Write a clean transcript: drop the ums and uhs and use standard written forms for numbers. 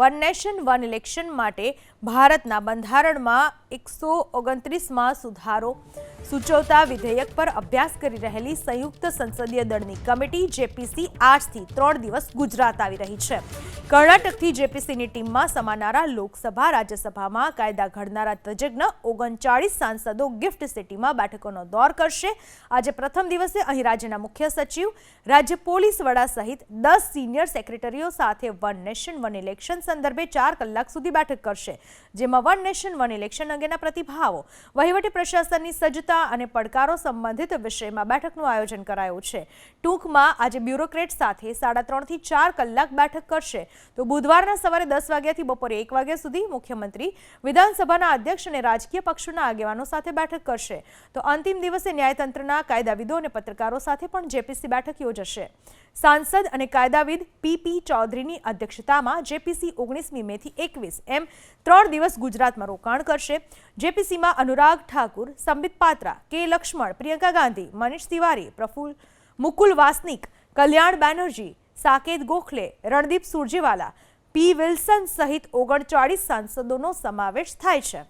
One nation one election માટે ભારતના બંધારણમાં 129માં સુધારો સૂચવતા વિધેયક પર અભ્યાસ કરી રહેલી સંયુક્ત સંસદીય દળની કમિટી જેપીસી આજથી 3 દિવસ ગુજરાત આવી રહી છે. કર્ણાટકથી જેપીસીની ટીમમાં સમાનારા લોકસભા રાજ્યસભામાં કાયદા ઘડનારા તજજ્ઞ 39 સાંસદો ગિફ્ટ સિટીમાં બેઠકોનો દોર કરશે. આજે પ્રથમ દિવસે અહીં રાજ્યના મુખ્ય સચિવ, રાજ્ય પોલીસ વડા સહિત 10 સિનિયર સેક્રેટરીઓ સાથે વન નેશન વન ઇલેક્શન સંદર્ભે 4 કલાક સુધી બેઠક કરશે, જેમાં વન નેશન વન ઇલેક્શન અંગેના પ્રતિભાવો, વહીવટી પ્રશાસનની સજ્જતા અને પડકારો સંબંધિત વિષયમાં બેઠકનું આયોજન કરાયું છે. ટૂંકમાં આજે બ્યુરોક્રેટ સાથે 3.5 થી 4 કલાક બેઠક કરશે. તો બુધવારના સવારે 10 વાગ્યાથી બપોરે 1 વાગ્યા સુધી મુખ્યમંત્રી, વિધાનસભાના અધ્યક્ષ અને રાજકીય પક્ષોના આગેવાનો સાથે બેઠક કરશે. તો અંતિમ દિવસે ન્યાયતંત્રના કાયદાવિદો અને પત્રકારો સાથે પણ જેપીસી બેઠક યોજશે. સાંસદ અને કાયદાવિદ પીપી ચૌધરીની અધ્યક્ષતામાં જેપીસી 19મી મેથી 21 એમ 3 દિવસ ગુજરાતમાં રોકાણ કરશે. જેપીસીમાં અનુરાગ ઠાકુર, સંબિત પાત્રા, કે લક્ષ્મણ, પ્રિયંકા ગાંધી, મનીષ તિવારી, મુકુલ વાસનિક, કલ્યાણ બેનર્જી, સાકેત ગોખલે, રણદીપ સુરજેવાલા, પી વિલ્સન સહિત 39 સાંસદોનો સમાવેશ થાય છે.